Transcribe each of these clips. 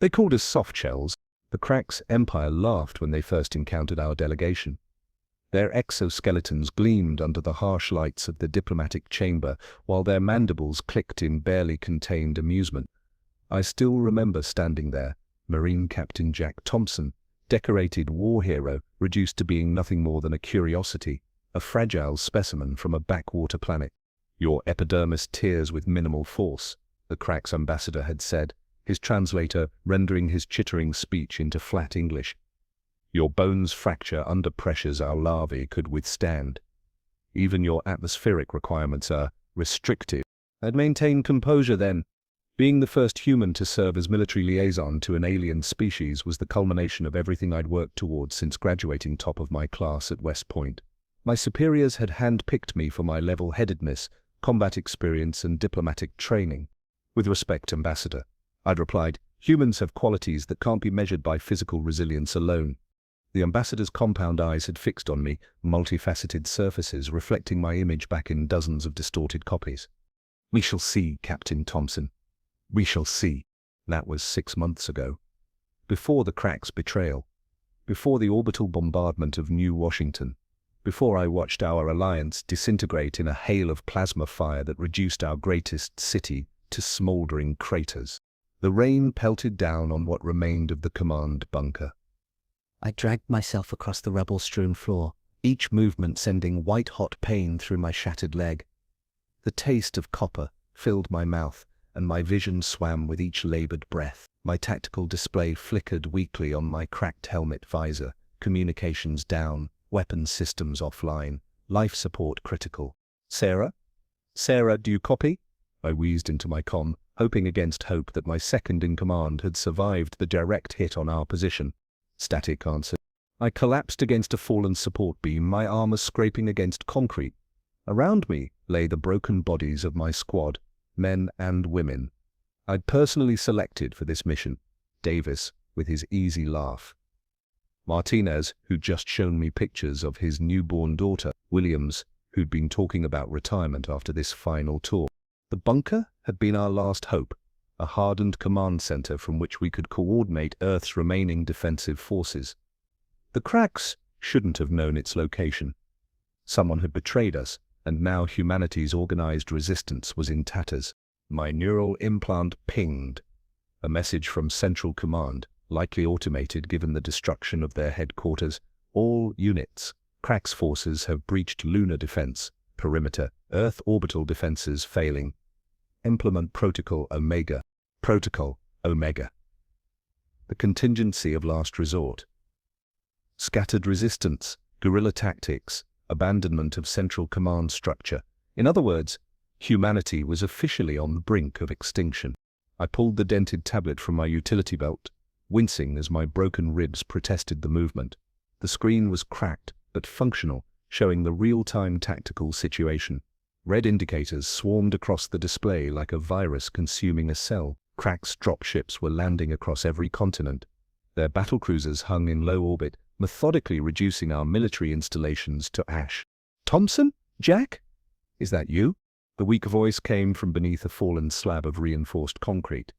They called us softshells. The Cracks Empire laughed when they first encountered our delegation. Their exoskeletons gleamed under the harsh lights of the diplomatic chamber, while their mandibles clicked in barely contained amusement. I still remember standing there, Marine Captain Jack Thompson, decorated war hero, reduced to being nothing more than a curiosity, a fragile specimen from a backwater planet. "Your epidermis tears with minimal force," the Cracks ambassador had said, his translator rendering his chittering speech into flat English. "Your bones fracture under pressures our larvae could withstand. Even your atmospheric requirements are restrictive." I'd maintained composure then. Being the first human to serve as military liaison to an alien species was the culmination of everything I'd worked towards since graduating top of my class at West Point. My superiors had hand-picked me for my level-headedness, combat experience, and diplomatic training. "With respect, Ambassador," I'd replied, "humans have qualities that can't be measured by physical resilience alone." The ambassador's compound eyes had fixed on me, multifaceted surfaces reflecting my image back in dozens of distorted copies. "We shall see, Captain Thompson. We shall see." That was 6 months ago. Before the Cracks' betrayal. Before the orbital bombardment of New Washington. Before I watched our alliance disintegrate in a hail of plasma fire that reduced our greatest city to smoldering craters. The rain pelted down on what remained of the command bunker. I dragged myself across the rubble-strewn floor, each movement sending white-hot pain through my shattered leg. The taste of copper filled my mouth, and my vision swam with each labored breath. My tactical display flickered weakly on my cracked helmet visor, communications down, weapons systems offline, life support critical. "Sarah? Sarah, do you copy?" I wheezed into my comm, hoping against hope that my second-in-command had survived the direct hit on our position. Static answer. I collapsed against a fallen support beam, my armor scraping against concrete. Around me lay the broken bodies of my squad, men and women. I'd personally selected for this mission. Davis, with his easy laugh. Martinez, who'd just shown me pictures of his newborn daughter. Williams, who'd been talking about retirement after this final tour. The bunker had been our last hope, a hardened command center from which we could coordinate Earth's remaining defensive forces. The Cracks shouldn't have known its location. Someone had betrayed us, and now humanity's organized resistance was in tatters. My neural implant pinged. A message from Central Command, likely automated given the destruction of their headquarters. "All units. Cracks forces have breached lunar defense, perimeter, Earth orbital defenses failing. Implement Protocol Omega. Protocol Omega." The contingency of last resort. Scattered resistance, guerrilla tactics, abandonment of Central Command structure. In other words, humanity was officially on the brink of extinction. I pulled the dented tablet from my utility belt, wincing as my broken ribs protested the movement. The screen was cracked, but functional, showing the real-time tactical situation. Red indicators swarmed across the display like a virus consuming a cell. Cracks dropships were landing across every continent. Their battlecruisers hung in low orbit, methodically reducing our military installations to ash. "Thompson? Jack? Is that you?" The weak voice came from beneath a fallen slab of reinforced concrete.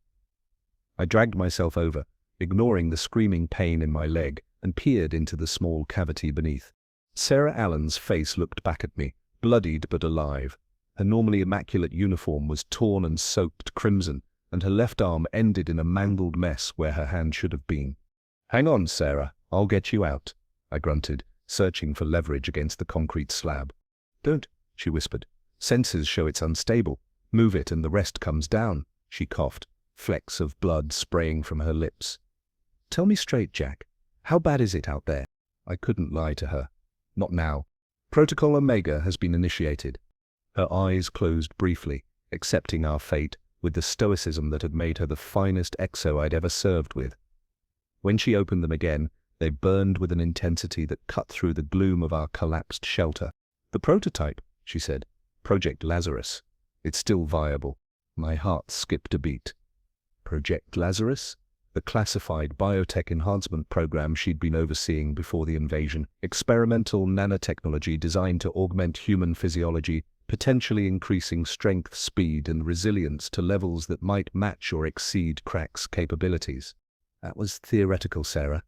I dragged myself over, ignoring the screaming pain in my leg, and peered into the small cavity beneath. Sarah Allen's face looked back at me, bloodied but alive. Her normally immaculate uniform was torn and soaked crimson, and her left arm ended in a mangled mess where her hand should have been. "Hang on, Sarah, I'll get you out," I grunted, searching for leverage against the concrete slab. "Don't," she whispered. "Sensors show it's unstable. Move it and the rest comes down," she coughed, flecks of blood spraying from her lips. "Tell me straight, Jack. How bad is it out there?" I couldn't lie to her. Not now. Protocol Omega has been initiated. Her eyes closed briefly, accepting our fate with the stoicism that had made her the finest exo I'd ever served with. When she opened them again, they burned with an intensity that cut through the gloom of our collapsed shelter. "The prototype," she said. "Project Lazarus. It's still viable." My heart skipped a beat. Project Lazarus? The classified biotech enhancement program she'd been overseeing before the invasion. Experimental nanotechnology designed to augment human physiology, potentially increasing strength, speed, and resilience to levels that might match or exceed Cracks' capabilities. That was theoretical, Sarah.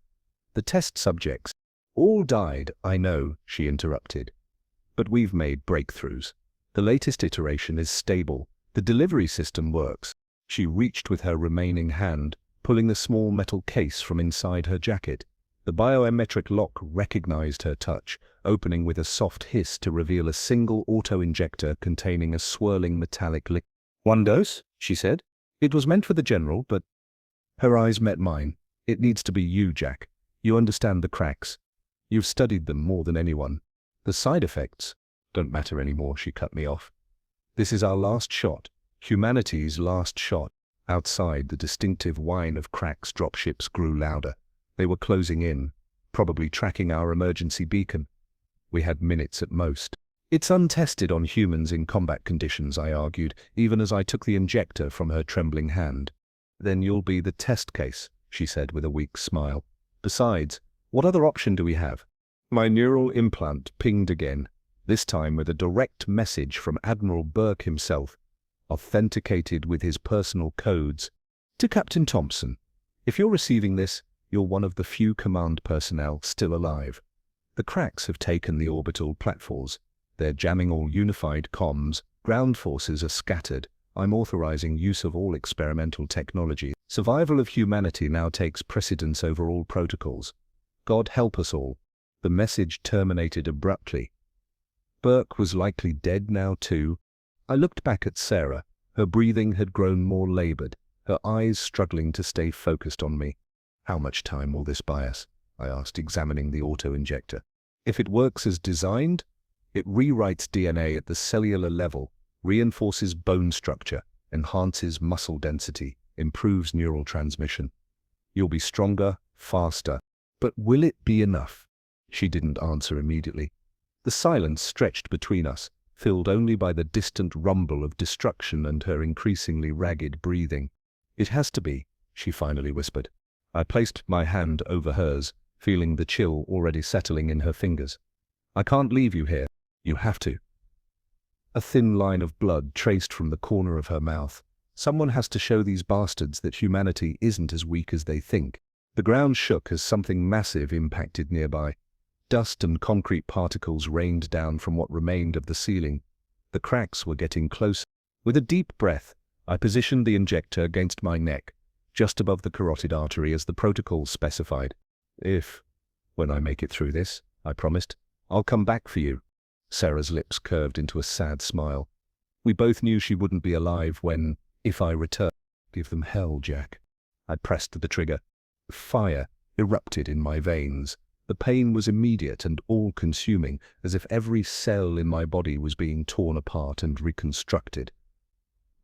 The test subjects all died, I know, she interrupted. But we've made breakthroughs. The latest iteration is stable. The delivery system works. She reached with her remaining hand, pulling the small metal case from inside her jacket. The biometric lock recognized her touch, opening with a soft hiss to reveal a single auto-injector containing a swirling metallic liquid. "One dose," she said. "It was meant for the general, but—" Her eyes met mine. "It needs to be you, Jack. You understand the cracks. You've studied them more than anyone. The side effects don't matter anymore," she cut me off. "This is our last shot. Humanity's last shot." Outside, the distinctive whine of cracks dropships grew louder. They were closing in, probably tracking our emergency beacon. We had minutes at most. "It's untested on humans in combat conditions," I argued, even as I took the injector from her trembling hand. "Then you'll be the test case," she said with a weak smile. "Besides, what other option do we have?" My neural implant pinged again, this time with a direct message from Admiral Burke himself, authenticated with his personal codes. "To Captain Thompson. If you're receiving this, you're one of the few command personnel still alive. The cracks have taken the orbital platforms. They're jamming all unified comms. Ground forces are scattered. I'm authorizing use of all experimental technology. Survival of humanity now takes precedence over all protocols. God help us all." The message terminated abruptly. Burke was likely dead now too. I looked back at Sarah. Her breathing had grown more labored, her eyes struggling to stay focused on me. "How much time will this buy us?" I asked, examining the auto-injector. "If it works as designed, it rewrites DNA at the cellular level, reinforces bone structure, enhances muscle density, improves neural transmission. You'll be stronger, faster. But will it be enough?" She didn't answer immediately. The silence stretched between us, filled only by the distant rumble of destruction and her increasingly ragged breathing. "It has to be," she finally whispered. I placed my hand over hers, feeling the chill already settling in her fingers. "I can't leave you here. You have to." A thin line of blood traced from the corner of her mouth. "Someone has to show these bastards that humanity isn't as weak as they think." The ground shook as something massive impacted nearby. Dust and concrete particles rained down from what remained of the ceiling. The cracks were getting closer. With a deep breath, I positioned the injector against my neck, just above the carotid artery as the protocol specified. When I make it through this," I promised, "I'll come back for you." Sarah's lips curved into a sad smile. We both knew she wouldn't be alive when, if I returned. "Give them hell, Jack." I pressed the trigger. Fire erupted in my veins. The pain was immediate and all-consuming, as if every cell in my body was being torn apart and reconstructed.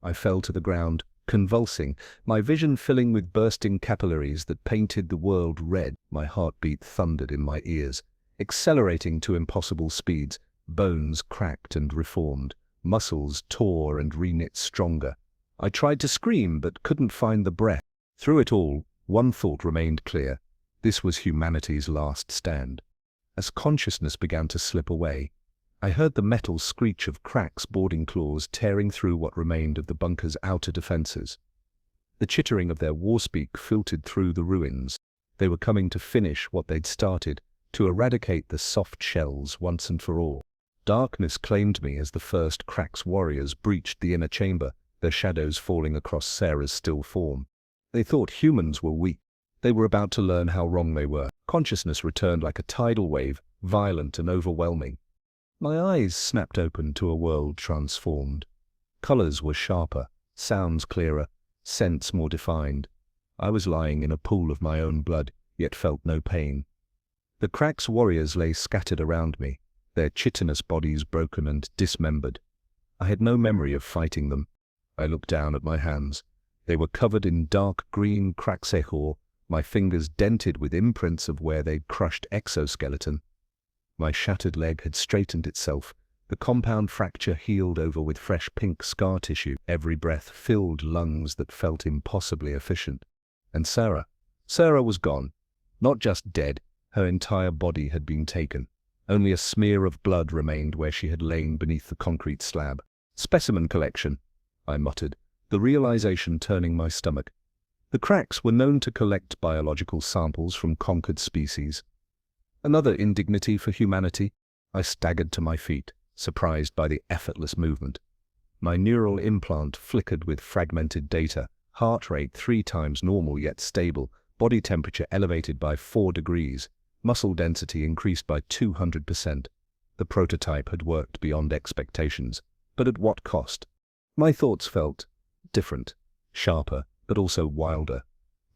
I fell to the ground, convulsing, my vision filling with bursting capillaries that painted the world red. My heartbeat thundered in my ears, accelerating to impossible speeds. Bones cracked and reformed, muscles tore and reknit stronger. I tried to scream but couldn't find the breath. Through it all, one thought remained clear. This was humanity's last stand. As consciousness began to slip away, I heard the metal screech of cracks' boarding claws tearing through what remained of the bunker's outer defenses. The chittering of their warspeak filtered through the ruins. They were coming to finish what they'd started, to eradicate the soft shells once and for all. Darkness claimed me as the first cracks warriors breached the inner chamber, their shadows falling across Sarah's still form. They thought humans were weak. They were about to learn how wrong they were. Consciousness returned like a tidal wave, violent and overwhelming. My eyes snapped open to a world transformed. Colors were sharper, sounds clearer, scents more defined. I was lying in a pool of my own blood, yet felt no pain. The cracks warriors lay scattered around me, their chitinous bodies broken and dismembered. I had no memory of fighting them. I looked down at my hands. They were covered in dark green craxehor, my fingers dented with imprints of where they'd crushed exoskeleton. My shattered leg had straightened itself, the compound fracture healed over with fresh pink scar tissue. Every breath filled lungs that felt impossibly efficient. And Sarah was gone. Not just dead, her entire body had been taken. Only a smear of blood remained where she had lain beneath the concrete slab. "Specimen collection," I muttered, the realization turning my stomach. The cracks were known to collect biological samples from conquered species. Another indignity for humanity. I staggered to my feet, surprised by the effortless movement. My neural implant flickered with fragmented data, heart rate 3 times normal yet stable, body temperature elevated by 4 degrees, muscle density increased by 200%. The prototype had worked beyond expectations, but at what cost? My thoughts felt different, sharper, but also wilder.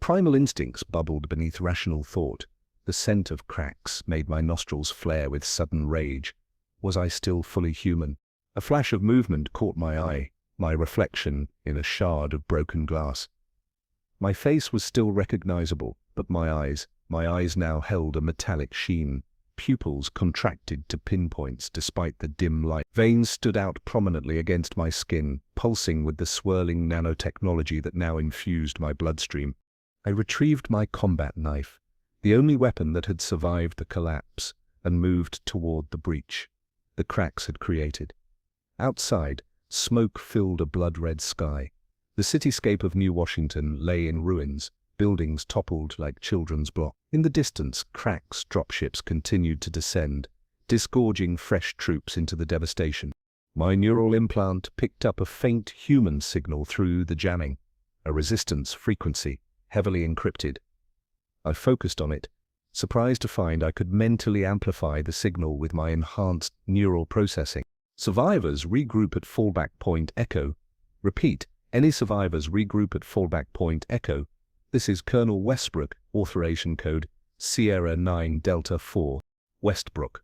Primal instincts bubbled beneath rational thought. The scent of cracks made my nostrils flare with sudden rage. Was I still fully human? A flash of movement caught my eye, my reflection in a shard of broken glass. My face was still recognizable, but my eyes now held a metallic sheen. Pupils contracted to pinpoints despite the dim light. Veins stood out prominently against my skin, pulsing with the swirling nanotechnology that now infused my bloodstream. I retrieved my combat knife, the only weapon that had survived the collapse, and moved toward the breach the cracks had created. Outside, smoke filled a blood-red sky. The cityscape of New Washington lay in ruins, buildings toppled like children's blocks. In the distance, cracks dropships continued to descend, disgorging fresh troops into the devastation. My neural implant picked up a faint human signal through the jamming, a resistance frequency, heavily encrypted. I focused on it, surprised to find I could mentally amplify the signal with my enhanced neural processing. Survivors regroup at fallback point Echo. Repeat, any survivors regroup at fallback point Echo. This is Colonel Westbrook, authorization code Sierra 9 Delta 4, Westbrook,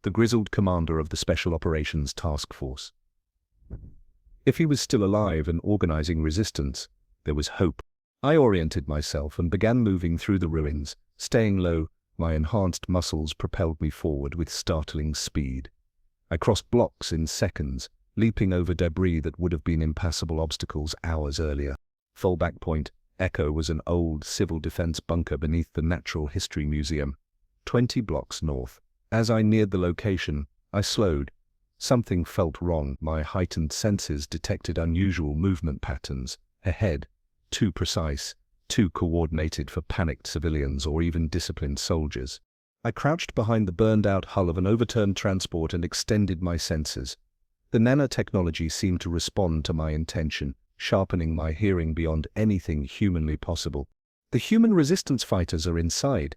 the grizzled commander of the Special Operations Task Force. If he was still alive and organizing resistance, there was hope. I oriented myself and began moving through the ruins. Staying low, my enhanced muscles propelled me forward with startling speed. I crossed blocks in seconds, leaping over debris that would have been impassable obstacles hours earlier. Fallback point Echo was an old civil defense bunker beneath the Natural History Museum, 20 blocks north. As I neared the location, I slowed. Something felt wrong. My heightened senses detected unusual movement patterns. Ahead, too precise, too coordinated for panicked civilians or even disciplined soldiers. I crouched behind the burned-out hull of an overturned transport and extended my senses. The nanotechnology seemed to respond to my intention, sharpening my hearing beyond anything humanly possible. The human resistance fighters are inside.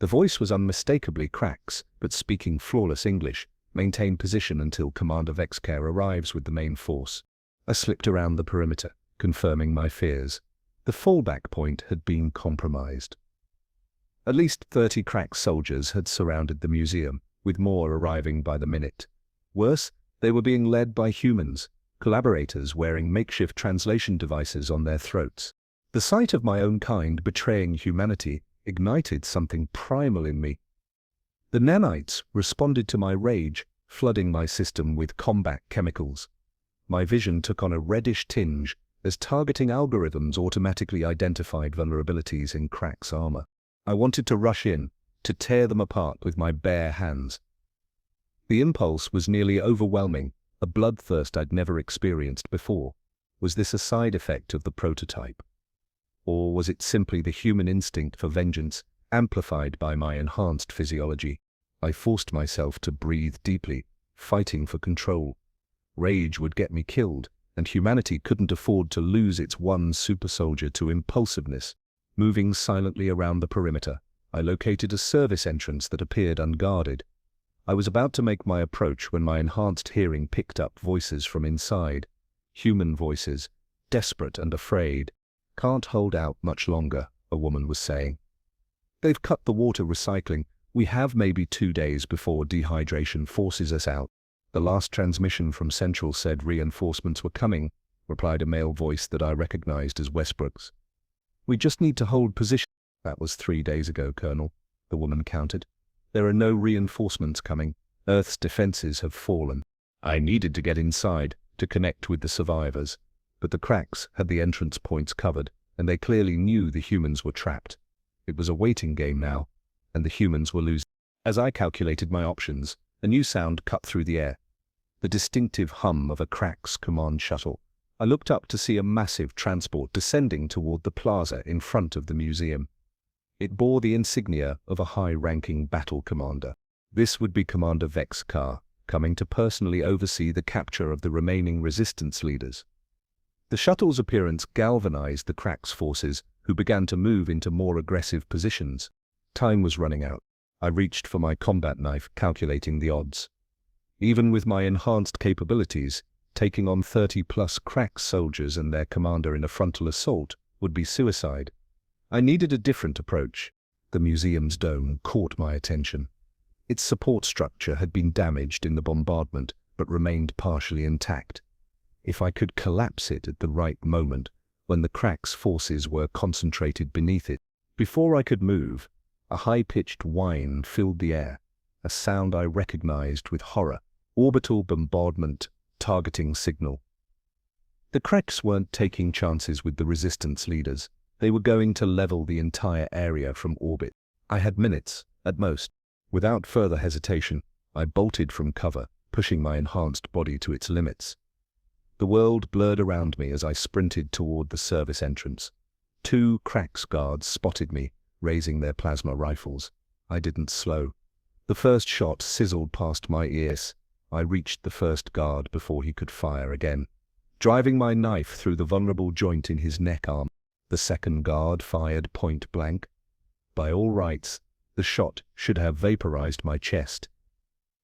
The voice was unmistakably Cracks, but speaking flawless English. Maintain position until Commander Vexcare arrives with the main force. I slipped around the perimeter, confirming my fears. The fallback point had been compromised. At least 30 crack soldiers had surrounded the museum, with more arriving by the minute. Worse, they were being led by humans, collaborators wearing makeshift translation devices on their throats. The sight of my own kind betraying humanity ignited something primal in me. The nanites responded to my rage, flooding my system with combat chemicals. My vision took on a reddish tinge as targeting algorithms automatically identified vulnerabilities in Crack's armor. I wanted to rush in, to tear them apart with my bare hands. The impulse was nearly overwhelming, a bloodthirst I'd never experienced before. Was this a side effect of the prototype? Or was it simply the human instinct for vengeance, amplified by my enhanced physiology? I forced myself to breathe deeply, fighting for control. Rage would get me killed, and humanity couldn't afford to lose its one super soldier to impulsiveness. Moving silently around the perimeter, I located a service entrance that appeared unguarded. I was about to make my approach when my enhanced hearing picked up voices from inside. Human voices, desperate and afraid. "Can't hold out much longer," a woman was saying. "They've cut the water recycling. We have maybe 2 days before dehydration forces us out." "The last transmission from Central said reinforcements were coming," replied a male voice that I recognized as Westbrook's. "We just need to hold position." "That was 3 days ago, Colonel," the woman countered. "There are no reinforcements coming. Earth's defenses have fallen." I needed to get inside, to connect with the survivors, but the Cracks had the entrance points covered, and they clearly knew the humans were trapped. It was a waiting game now, and the humans were losing. As I calculated my options, a new sound cut through the air. The distinctive hum of a Cracks command shuttle. I looked up to see a massive transport descending toward the plaza in front of the museum. It bore the insignia of a high-ranking battle commander. This would be Commander Vexcar, coming to personally oversee the capture of the remaining resistance leaders. The shuttle's appearance galvanized the Cracks forces, who began to move into more aggressive positions. Time was running out. I reached for my combat knife, calculating the odds. Even with my enhanced capabilities, taking on 30-plus Cracks soldiers and their commander in a frontal assault would be suicide. I needed a different approach. The museum's dome caught my attention. Its support structure had been damaged in the bombardment, but remained partially intact. If I could collapse it at the right moment, when the Cracks forces were concentrated beneath it, before I could move, a high-pitched whine filled the air, a sound I recognized with horror. Orbital bombardment, targeting signal. The Cracks weren't taking chances with the resistance leaders. They were going to level the entire area from orbit. I had minutes, at most. Without further hesitation, I bolted from cover, pushing my enhanced body to its limits. The world blurred around me as I sprinted toward the service entrance. 2 Cracks guards spotted me, raising their plasma rifles. I didn't slow. The first shot sizzled past my ears. I reached the first guard before he could fire again, driving my knife through the vulnerable joint in his neck arm. The second guard fired point blank. By all rights, the shot should have vaporized my chest.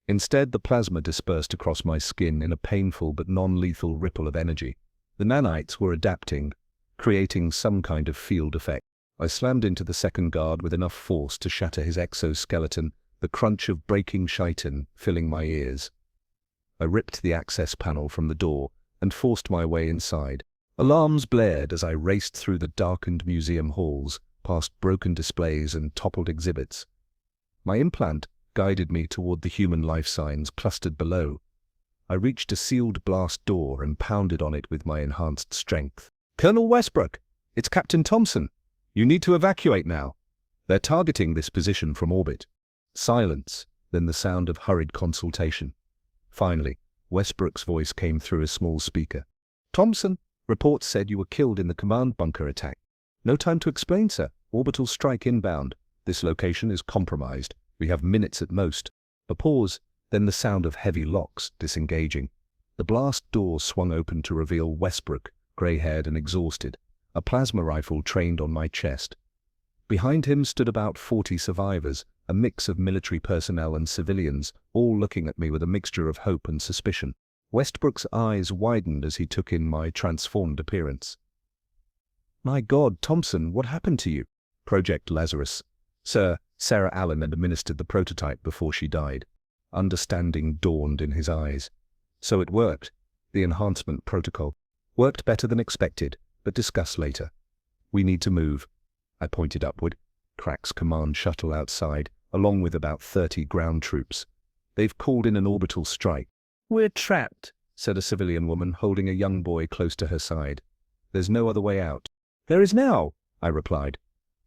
Instead, the plasma dispersed across my skin in a painful but non-lethal ripple of energy. The nanites were adapting, creating some kind of field effect. I slammed into the second guard with enough force to shatter his exoskeleton, the crunch of breaking chitin filling my ears. I ripped the access panel from the door and forced my way inside. Alarms blared as I raced through the darkened museum halls, past broken displays and toppled exhibits. My implant guided me toward the human life signs clustered below. I reached a sealed blast door and pounded on it with my enhanced strength. "Colonel Westbrook, it's Captain Thompson. You need to evacuate now. They're targeting this position from orbit." Silence, then the sound of hurried consultation. Finally, Westbrook's voice came through a small speaker. "Thompson, reports said you were killed in the command bunker attack. No time to explain, sir. Orbital strike inbound. This location is compromised. We have minutes at most." A pause, then the sound of heavy locks disengaging. The blast door swung open to reveal Westbrook, gray-haired and exhausted, a plasma rifle trained on my chest. Behind him stood about 40 survivors, a mix of military personnel and civilians, all looking at me with a mixture of hope and suspicion. Westbrook's eyes widened as he took in my transformed appearance. "My God, Thompson, what happened to you?" "Project Lazarus. Sir, Sarah Allen had administered the prototype before she died." Understanding dawned in his eyes. "So it worked. The enhancement protocol. Worked better than expected, but discuss later. We need to move." I pointed upward. Cracks command shuttle outside, along with about 30 ground troops. "They've called in an orbital strike." "We're trapped," said a civilian woman holding a young boy close to her side. "There's no other way out." "There is now," I replied,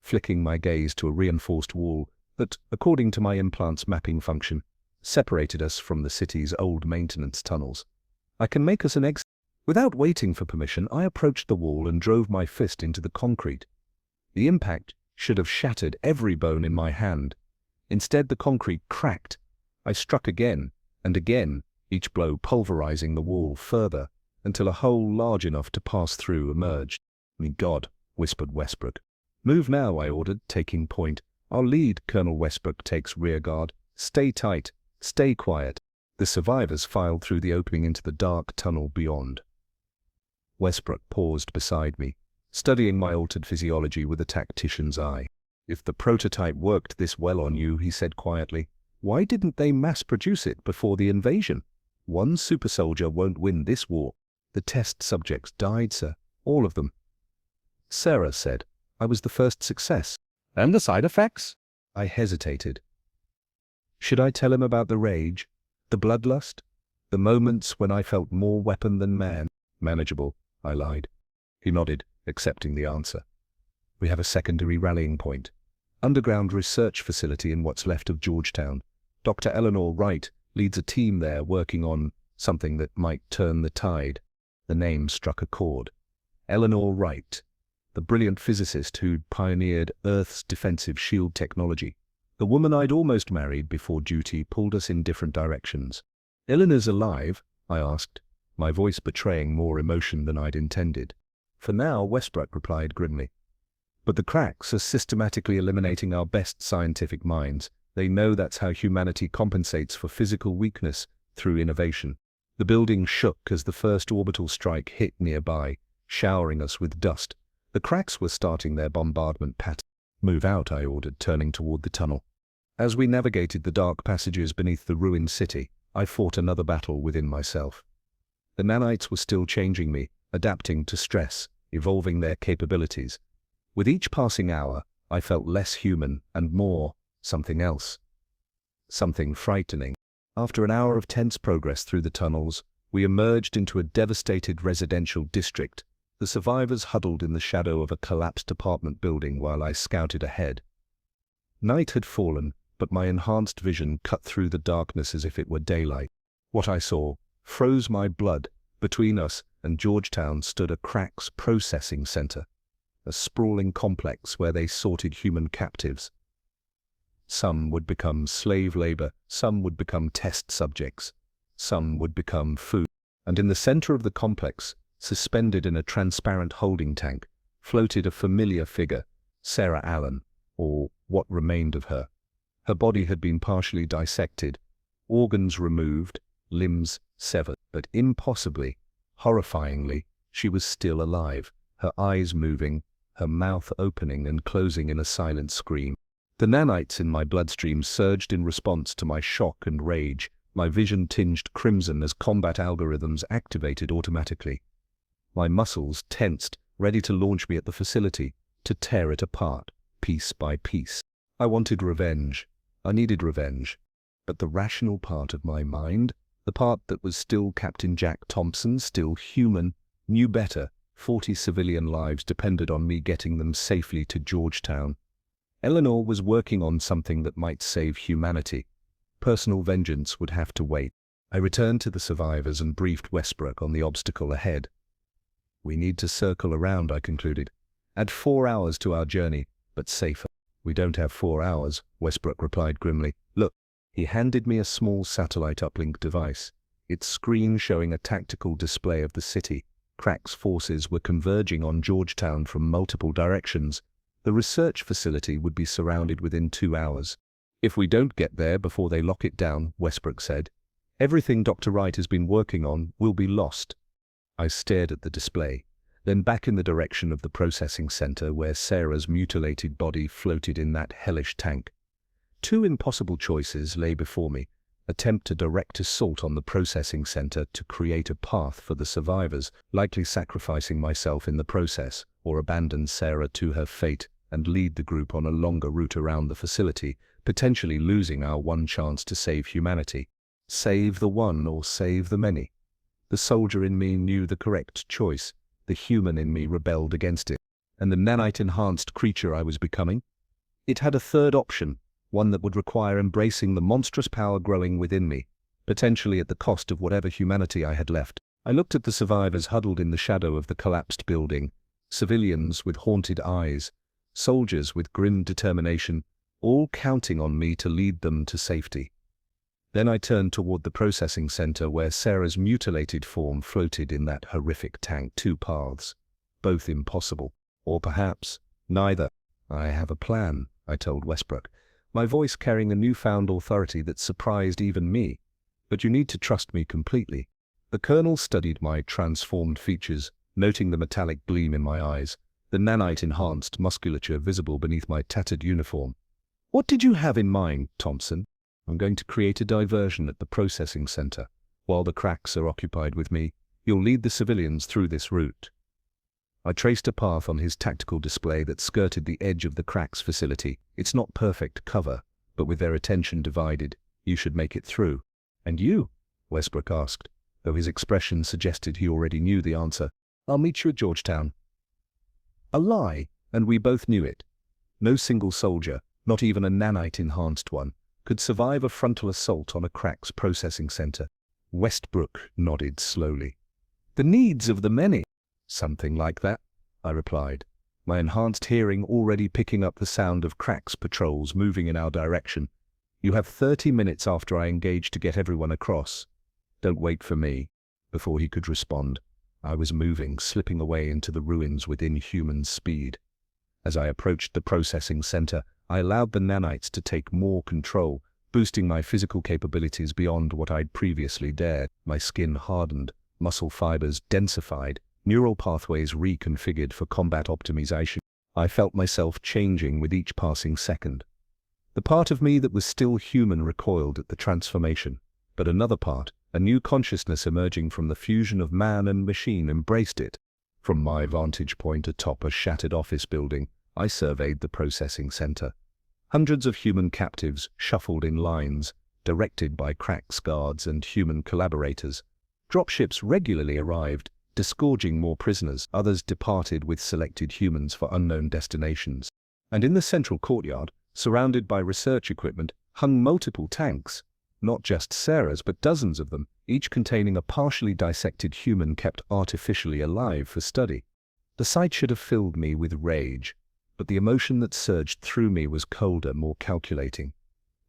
flicking my gaze to a reinforced wall that, according to my implant's mapping function, separated us from the city's old maintenance tunnels. "I can make us an exit." Without waiting for permission, I approached the wall and drove my fist into the concrete. The impact should have shattered every bone in my hand. Instead, the concrete cracked. I struck again and again, each blow pulverizing the wall further, until a hole large enough to pass through emerged. "My God," whispered Westbrook. "Move now," I ordered, taking point. "I'll lead." Colonel Westbrook takes rear guard. "Stay tight. Stay quiet." The survivors filed through the opening into the dark tunnel beyond. Westbrook paused beside me, studying my altered physiology with a tactician's eye. "If the prototype worked this well on you," he said quietly, "why didn't they mass-produce it before the invasion? One super soldier won't win this war." "The test subjects died, sir. All of them." Sarah said, "I was the first success." "And the side effects?" I hesitated. Should I tell him about the rage, the bloodlust, the moments when I felt more weapon than man? "Manageable," I lied. He nodded, accepting the answer. "We have a secondary rallying point. Underground research facility in what's left of Georgetown. Dr. Eleanor Wright leads a team there working on something that might turn the tide." The name struck a chord. Eleanor Wright, the brilliant physicist who'd pioneered Earth's defensive shield technology. The woman I'd almost married before duty pulled us in different directions. "Eleanor's alive?" I asked, my voice betraying more emotion than I'd intended. "For now," Westbrook replied grimly. "But the cracks are systematically eliminating our best scientific minds. They know that's how humanity compensates for physical weakness through innovation." The building shook as the first orbital strike hit nearby, showering us with dust. The cracks were starting their bombardment pattern. "Move out," I ordered, turning toward the tunnel. As we navigated the dark passages beneath the ruined city, I fought another battle within myself. The nanites were still changing me, adapting to stress, evolving their capabilities. With each passing hour, I felt less human and more something else. Something frightening. After an hour of tense progress through the tunnels, we emerged into a devastated residential district. The survivors huddled in the shadow of a collapsed apartment building while I scouted ahead. Night had fallen, but my enhanced vision cut through the darkness as if it were daylight. What I saw froze my blood. Between us and Georgetown stood a cracks processing center, a sprawling complex where they sorted human captives. Some would become slave labor, some would become test subjects, some would become food. And in the center of the complex, suspended in a transparent holding tank, floated a familiar figure, Sarah Allen, or what remained of her. Her body had been partially dissected, organs removed, limbs severed, but impossibly, horrifyingly, she was still alive, her eyes moving, her mouth opening and closing in a silent scream. The nanites in my bloodstream surged in response to my shock and rage, my vision tinged crimson as combat algorithms activated automatically. My muscles tensed, ready to launch me at the facility, to tear it apart, piece by piece. I wanted revenge. I needed revenge. But the rational part of my mind, the part that was still Captain Jack Thompson, still human, knew better. 40 civilian lives depended on me getting them safely to Georgetown. Eleanor was working on something that might save humanity. Personal vengeance would have to wait. I returned to the survivors and briefed Westbrook on the obstacle ahead. "We need to circle around," I concluded. "Add 4 hours to our journey, but safer." "We don't have 4 hours," Westbrook replied grimly. "Look." He handed me a small satellite uplink device, its screen showing a tactical display of the city. Cracks forces were converging on Georgetown from multiple directions. The research facility would be surrounded within 2 hours. "If we don't get there before they lock it down," Westbrook said, "everything Dr. Wright has been working on will be lost." I stared at the display, then back in the direction of the processing center where Sarah's mutilated body floated in that hellish tank. 2 impossible choices lay before me: attempt a direct assault on the processing center to create a path for the survivors, likely sacrificing myself in the process, or abandon Sarah to her fate and lead the group on a longer route around the facility, potentially losing our one chance to save humanity. Save the one or save the many. The soldier in me knew the correct choice. The human in me rebelled against it. And the nanite-enhanced creature I was becoming? It had a third option, one that would require embracing the monstrous power growing within me, potentially at the cost of whatever humanity I had left. I looked at the survivors huddled in the shadow of the collapsed building, civilians with haunted eyes, soldiers with grim determination, all counting on me to lead them to safety. Then I turned toward the processing center where Sarah's mutilated form floated in that horrific tank. 2 paths, both impossible, or perhaps neither. "I have a plan," I told Westbrook, my voice carrying a newfound authority that surprised even me. "But you need to trust me completely." The colonel studied my transformed features, noting the metallic gleam in my eyes, the nanite-enhanced musculature visible beneath my tattered uniform. "What did you have in mind, Thompson?" "I'm going to create a diversion at the processing center. While the cracks are occupied with me, you'll lead the civilians through this route." I traced a path on his tactical display that skirted the edge of the cracks facility. "It's not perfect cover, but with their attention divided, you should make it through." "And you?" Westbrook asked, though his expression suggested he already knew the answer. "I'll meet you at Georgetown." A lie, and we both knew it. No single soldier, not even a nanite-enhanced one, could survive a frontal assault on a cracks processing center. Westbrook nodded slowly. The needs of the many. Something like that, I replied, my enhanced hearing already picking up the sound of Crack's patrols moving in our direction. You have 30 minutes after I engage to get everyone across. Don't wait for me. Before he could respond, I was moving, slipping away into the ruins with inhuman speed. As I approached the processing center, I allowed the nanites to take more control, boosting my physical capabilities beyond what I'd previously dared. My skin hardened, muscle fibers densified, neural pathways reconfigured for combat optimization. I felt myself changing with each passing second. The part of me that was still human recoiled at the transformation, but another part, a new consciousness emerging from the fusion of man and machine, embraced it. From my vantage point atop a shattered office building, I surveyed the processing center. Hundreds of human captives shuffled in lines, directed by Crack's guards and human collaborators. Dropships regularly arrived, disgorging more prisoners. Others departed with selected humans for unknown destinations. And in the central courtyard, surrounded by research equipment, hung multiple tanks. Not just Sarah's, but dozens of them, each containing a partially dissected human kept artificially alive for study. The sight should have filled me with rage, but the emotion that surged through me was colder, more calculating.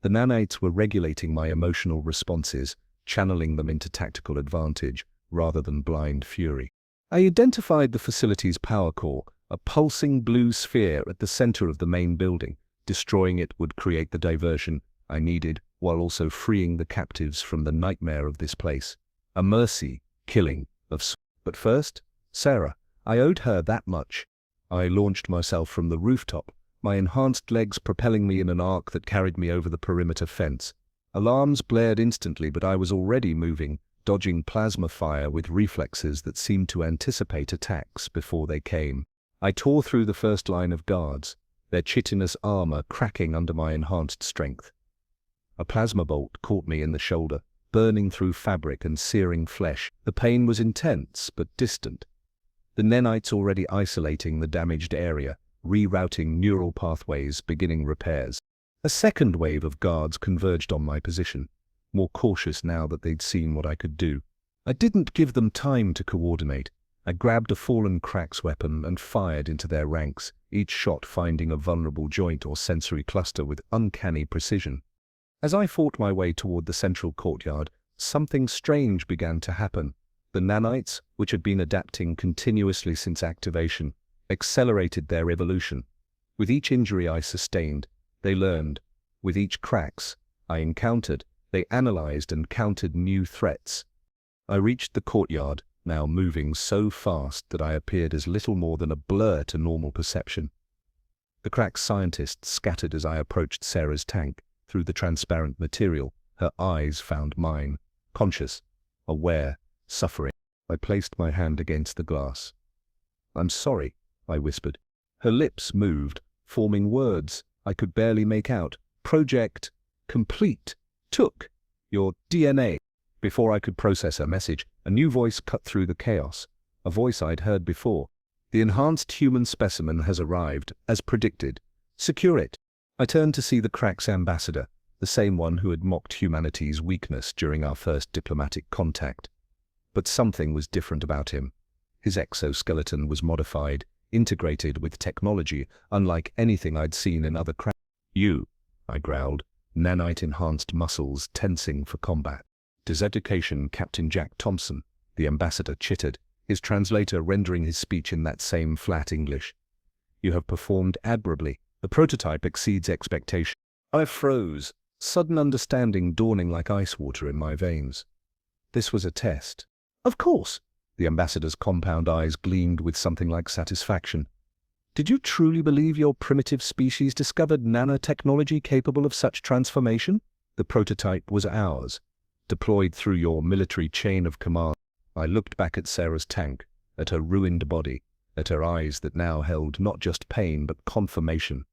The nanites were regulating my emotional responses, channeling them into tactical advantage, rather than blind fury. I identified the facility's power core, a pulsing blue sphere at the center of the main building. Destroying it would create the diversion I needed, while also freeing the captives from the nightmare of this place. A mercy killing of. But first, Sarah. I owed her that much. I launched myself from the rooftop, my enhanced legs propelling me in an arc that carried me over the perimeter fence. Alarms blared instantly, but I was already moving, dodging plasma fire with reflexes that seemed to anticipate attacks before they came. I tore through the first line of guards, their chitinous armor cracking under my enhanced strength. A plasma bolt caught me in the shoulder, burning through fabric and searing flesh. The pain was intense but distant. The nanites already isolating the damaged area, rerouting neural pathways, beginning repairs. A second wave of guards converged on my position, more cautious now that they'd seen what I could do. I didn't give them time to coordinate. I grabbed a fallen Crack's weapon and fired into their ranks, each shot finding a vulnerable joint or sensory cluster with uncanny precision. As I fought my way toward the central courtyard, something strange began to happen. The nanites, which had been adapting continuously since activation, accelerated their evolution. With each injury I sustained, they learned. With each Crack's I encountered, they analyzed and countered new threats. I reached the courtyard, now moving so fast that I appeared as little more than a blur to normal perception. The Crack's scientists scattered as I approached Sarah's tank. Through the transparent material, her eyes found mine, conscious, aware, suffering. I placed my hand against the glass. "I'm sorry," I whispered. Her lips moved, forming words I could barely make out. "Project complete. Took your DNA." Before I could process her message, a new voice cut through the chaos, a voice I'd heard before. "The enhanced human specimen has arrived, as predicted. Secure it." I turned to see the Crack's ambassador, the same one who had mocked humanity's weakness during our first diplomatic contact. But something was different about him. His exoskeleton was modified, integrated with technology, unlike anything I'd seen in other Cracks. "You," I growled, nanite-enhanced muscles tensing for combat. "Diseducation, Captain Jack Thompson," the ambassador chittered, his translator rendering his speech in that same flat English. "You have performed admirably. The prototype exceeds expectation." I froze, sudden understanding dawning like ice water in my veins. This was a test. "Of course." The ambassador's compound eyes gleamed with something like satisfaction. "Did you truly believe your primitive species discovered nanotechnology capable of such transformation? The prototype was ours, deployed through your military chain of command." I looked back at Sarah's tank, at her ruined body, at her eyes that now held not just pain but confirmation.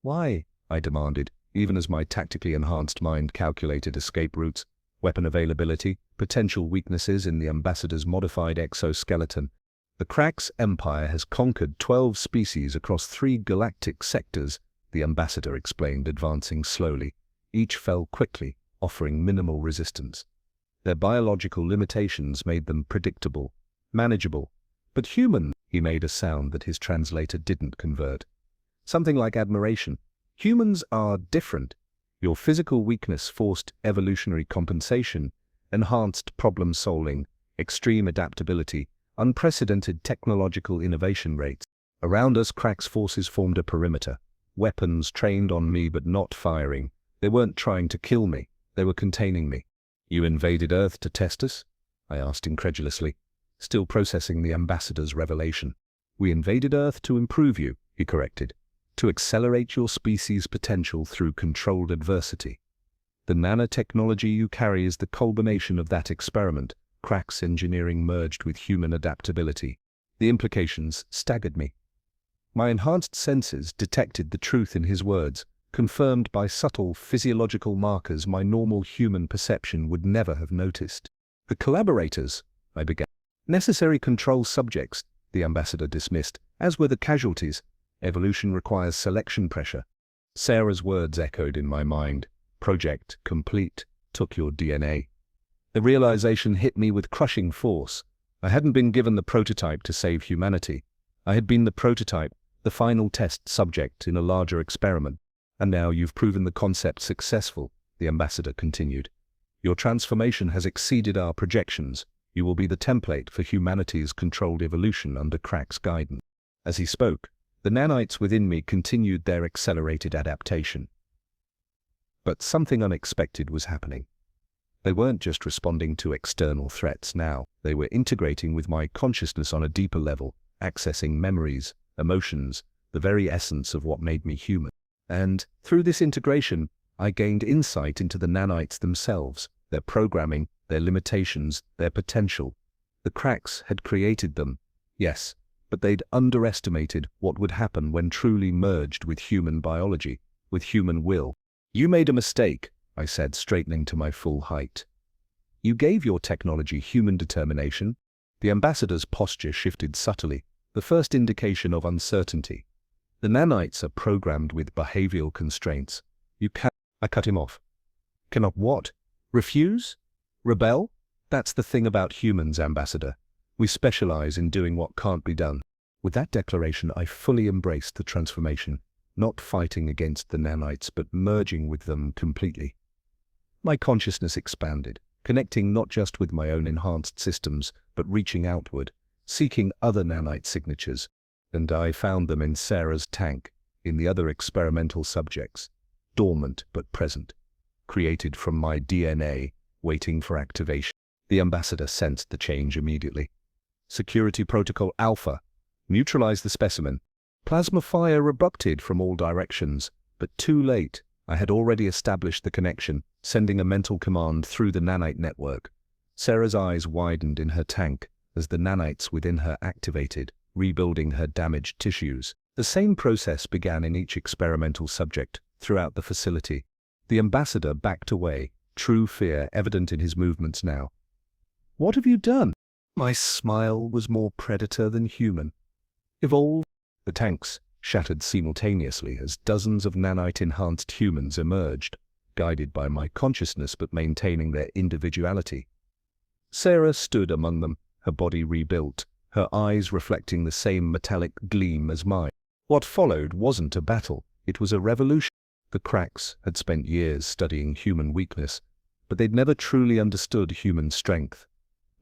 "Why?" I demanded, even as my tactically enhanced mind calculated escape routes, weapon availability, potential weaknesses in the ambassador's modified exoskeleton. "The Crack's empire has conquered 12 species across 3 galactic sectors," the ambassador explained, advancing slowly. Each fell quickly, offering minimal resistance. Their biological limitations made them predictable. Manageable. But human, he made a sound that his translator didn't convert. Something like admiration. Humans are different. Your physical weakness forced evolutionary compensation, enhanced problem-solving, extreme adaptability, unprecedented technological innovation rates. Around us, Crack's forces formed a perimeter. Weapons trained on me but not firing. They weren't trying to kill me. They were containing me. You invaded Earth to test us? I asked incredulously, still processing the ambassador's revelation. We invaded Earth to improve you, he corrected, to accelerate your species' potential through controlled adversity. The nanotechnology you carry is the culmination of that experiment. Crack's engineering merged with human adaptability. The implications staggered me. My enhanced senses detected the truth in his words, confirmed by subtle physiological markers my normal human perception would never have noticed. The collaborators, I began. Necessary control subjects, the ambassador dismissed, as were the casualties. Evolution requires selection pressure. Sarah's words echoed in my mind. Project complete. Took your DNA. The realization hit me with crushing force. I hadn't been given the prototype to save humanity. I had been the prototype, the final test subject in a larger experiment. And now you've proven the concept successful, the ambassador continued. Your transformation has exceeded our projections. You will be the template for humanity's controlled evolution under Crack's guidance. As he spoke, the nanites within me continued their accelerated adaptation. But something unexpected was happening. They weren't just responding to external threats now. They were integrating with my consciousness on a deeper level, accessing memories, emotions, the very essence of what made me human. And, through this integration, I gained insight into the nanites themselves, their programming, their limitations, their potential. The Cracks had created them, yes, but they'd underestimated what would happen when truly merged with human biology, with human will. You made a mistake, I said, straightening to my full height. You gave your technology human determination. The ambassador's posture shifted subtly, the first indication of uncertainty. The nanites are programmed with behavioral constraints. You can't. I cut him off. Cannot what? Refuse? Rebel? That's the thing about humans, Ambassador. We specialize in doing what can't be done. With that declaration, I fully embraced the transformation, not fighting against the nanites but merging with them completely. My consciousness expanded, connecting not just with my own enhanced systems, but reaching outward, seeking other nanite signatures. And I found them in Sarah's tank, in the other experimental subjects, dormant but present, created from my DNA, waiting for activation. The ambassador sensed the change immediately. Security Protocol Alpha. Neutralize the specimen. Plasma fire erupted from all directions, but too late. I had already established the connection, sending a mental command through the nanite network. Sarah's eyes widened in her tank as the nanites within her activated, rebuilding her damaged tissues. The same process began in each experimental subject throughout the facility. The ambassador backed away, true fear evident in his movements now. What have you done? My smile was more predator than human. Evolve. The tanks shattered simultaneously as dozens of nanite-enhanced humans emerged, guided by my consciousness but maintaining their individuality. Sarah stood among them, her body rebuilt, her eyes reflecting the same metallic gleam as mine. What followed wasn't a battle, it was a revolution. The Cracks had spent years studying human weakness, but they'd never truly understood human strength.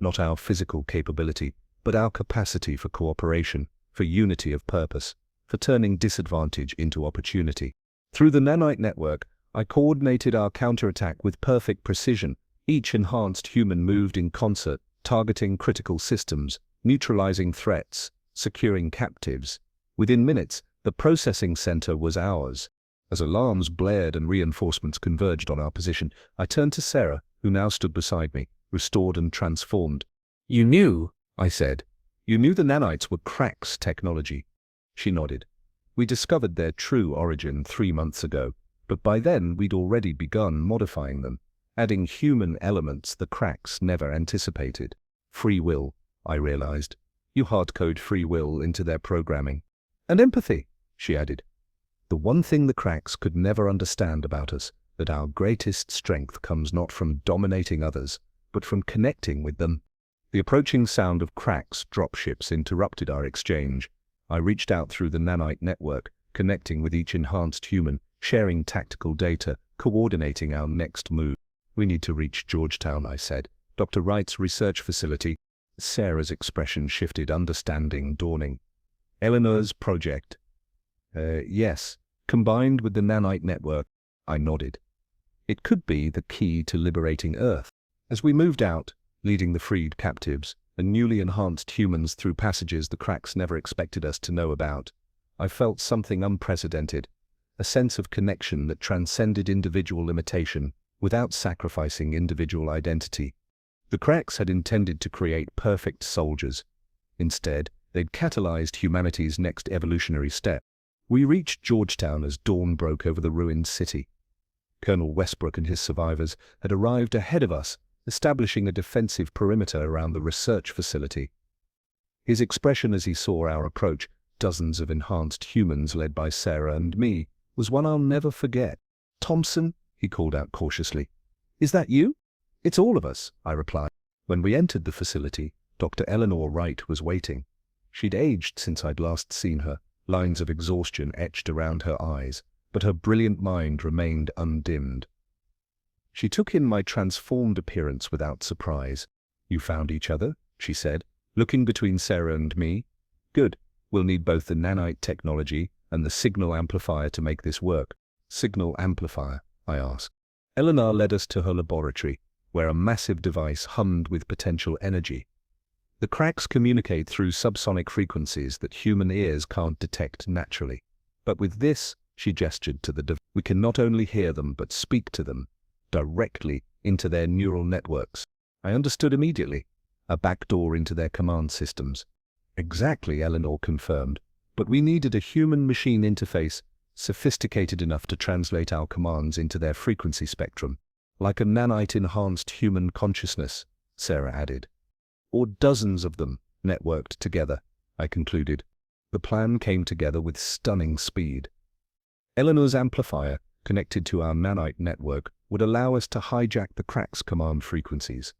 Not our physical capability, but our capacity for cooperation, for unity of purpose, for turning disadvantage into opportunity. Through the nanite network, I coordinated our counterattack with perfect precision. Each enhanced human moved in concert, targeting critical systems, neutralizing threats, securing captives. Within minutes, the processing center was ours. As alarms blared and reinforcements converged on our position, I turned to Sarah, who now stood beside me, restored and transformed. You knew, I said. You knew the nanites were Cracks technology. She nodded. We discovered their true origin 3 months ago, but by then we'd already begun modifying them, adding human elements the Cracks never anticipated. Free will, I realized. You hard-code free will into their programming. And empathy, she added. The one thing the Cracks could never understand about us, that our greatest strength comes not from dominating others, but from connecting with them. The approaching sound of cracks dropships interrupted our exchange. I reached out through the nanite network, connecting with each enhanced human, sharing tactical data, coordinating our next move. "We need to reach Georgetown," I said. "Dr. Wright's research facility." Sarah's expression shifted, understanding dawning. "Eleanor's project?" Yes. Combined with the nanite network." I nodded. It could be the key to liberating Earth. As we moved out, leading the freed captives and newly enhanced humans through passages the cracks never expected us to know about, I felt something unprecedented, a sense of connection that transcended individual limitation without sacrificing individual identity. The cracks had intended to create perfect soldiers. Instead, they'd catalyzed humanity's next evolutionary step. We reached Georgetown as dawn broke over the ruined city. Colonel Westbrook and his survivors had arrived ahead of us, establishing a defensive perimeter around the research facility. His expression as he saw our approach, dozens of enhanced humans led by Sarah and me, was one I'll never forget. "Thompson," he called out cautiously. "Is that you?" "It's all of us," I replied. When we entered the facility, Dr. Eleanor Wright was waiting. She'd aged since I'd last seen her, lines of exhaustion etched around her eyes, but her brilliant mind remained undimmed. She took in my transformed appearance without surprise. "You found each other?" she said, looking between Sarah and me. "Good. We'll need both the nanite technology and the signal amplifier to make this work." "Signal amplifier?" I asked. Eleanor led us to her laboratory, where a massive device hummed with potential energy. The cracks communicate through subsonic frequencies that human ears can't detect naturally. But with this, she gestured to the device, we can not only hear them but speak to them, directly into their neural networks. I understood immediately. A backdoor into their command systems. "Exactly," Eleanor confirmed. "But we needed a human-machine interface, sophisticated enough to translate our commands into their frequency spectrum. Like a nanite-enhanced human consciousness," Sarah added. "Or dozens of them, networked together," I concluded. The plan came together with stunning speed. Eleanor's amplifier, connected to our nanite network, would allow us to hijack the cracks' command frequencies.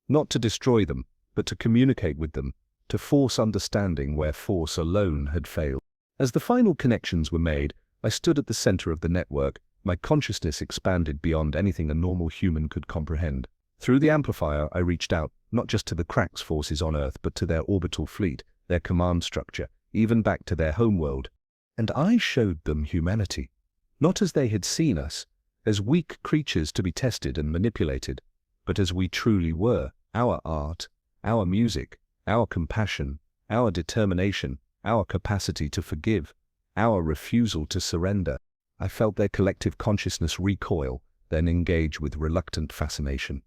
Not to destroy them, but to communicate with them, to force understanding where force alone had failed. As the final connections were made, I stood at the center of the network, my consciousness expanded beyond anything a normal human could comprehend. Through the amplifier, I reached out, not just to the cracks' forces on Earth, but to their orbital fleet, their command structure, even back to their homeworld. And I showed them humanity. Not as they had seen us, as weak creatures to be tested and manipulated, but as we truly were, our art, our music, our compassion, our determination, our capacity to forgive, our refusal to surrender. I felt their collective consciousness recoil, then engage with reluctant fascination.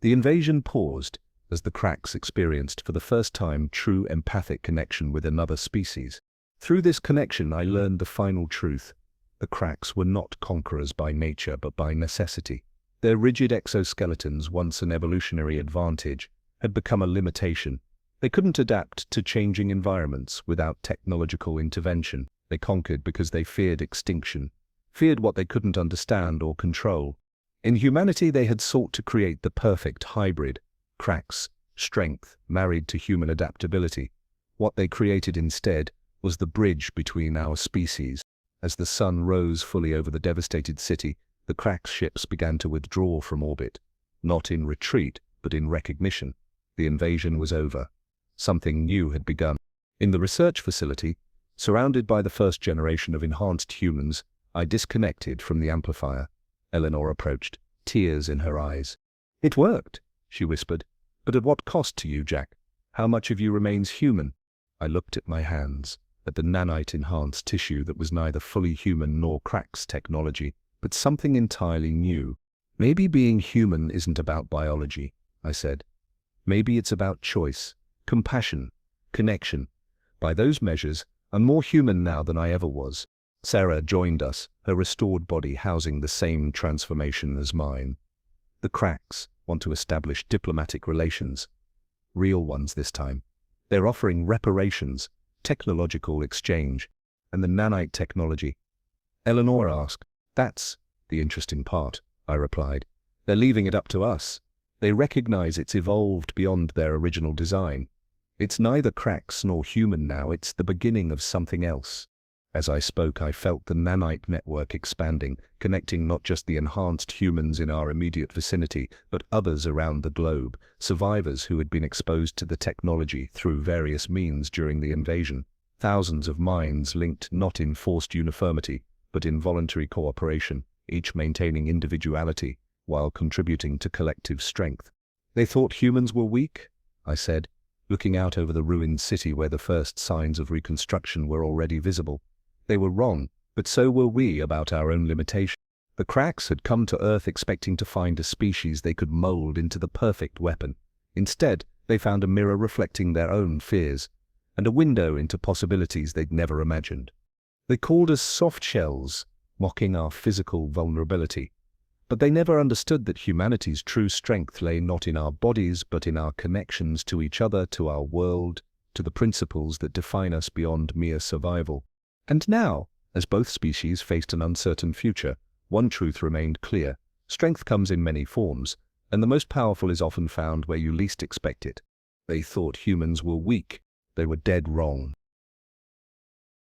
The invasion paused as the cracks experienced for the first time true empathic connection with another species. Through this connection I learned the final truth. The cracks were not conquerors by nature but by necessity. Their rigid exoskeletons, once an evolutionary advantage, had become a limitation. They couldn't adapt to changing environments without technological intervention. They conquered because they feared extinction, feared what they couldn't understand or control. In humanity they had sought to create the perfect hybrid, cracks, strength, married to human adaptability. What they created instead was the bridge between our species. As the sun rose fully over the devastated city, the cracks ships began to withdraw from orbit, not in retreat, but in recognition. The invasion was over. Something new had begun. In the research facility, surrounded by the first generation of enhanced humans, I disconnected from the amplifier. Eleanor approached, tears in her eyes. "It worked," she whispered. "But at what cost to you, Jack? How much of you remains human?" I looked at my hands, at the nanite-enhanced tissue that was neither fully human nor cracks technology, but something entirely new. "Maybe being human isn't about biology," I said. "Maybe it's about choice, compassion, connection. By those measures, I'm more human now than I ever was." Sarah joined us, her restored body housing the same transformation as mine. The cracks want to establish diplomatic relations. Real ones this time. They're offering reparations, technological exchange, and the nanite technology. Eleanor asked. "That's the interesting part," I replied. "They're leaving it up to us. They recognize it's evolved beyond their original design. It's neither cracks nor human now, it's the beginning of something else. As I spoke, I felt the nanite network expanding, connecting not just the enhanced humans in our immediate vicinity, but others around the globe, survivors who had been exposed to the technology through various means during the invasion. Thousands of minds linked not in forced uniformity, but in voluntary cooperation, each maintaining individuality while contributing to collective strength. They thought humans were weak, I said, looking out over the ruined city where the first signs of reconstruction were already visible. They were wrong, but so were we about our own limitations. The cracks had come to Earth expecting to find a species they could mold into the perfect weapon. Instead, they found a mirror reflecting their own fears, and a window into possibilities they'd never imagined. They called us soft shells, mocking our physical vulnerability. But they never understood that humanity's true strength lay not in our bodies, but in our connections to each other, to our world, to the principles that define us beyond mere survival. And now, as both species faced an uncertain future, one truth remained clear. Strength comes in many forms, and the most powerful is often found where you least expect it. They thought humans were weak. They were dead wrong.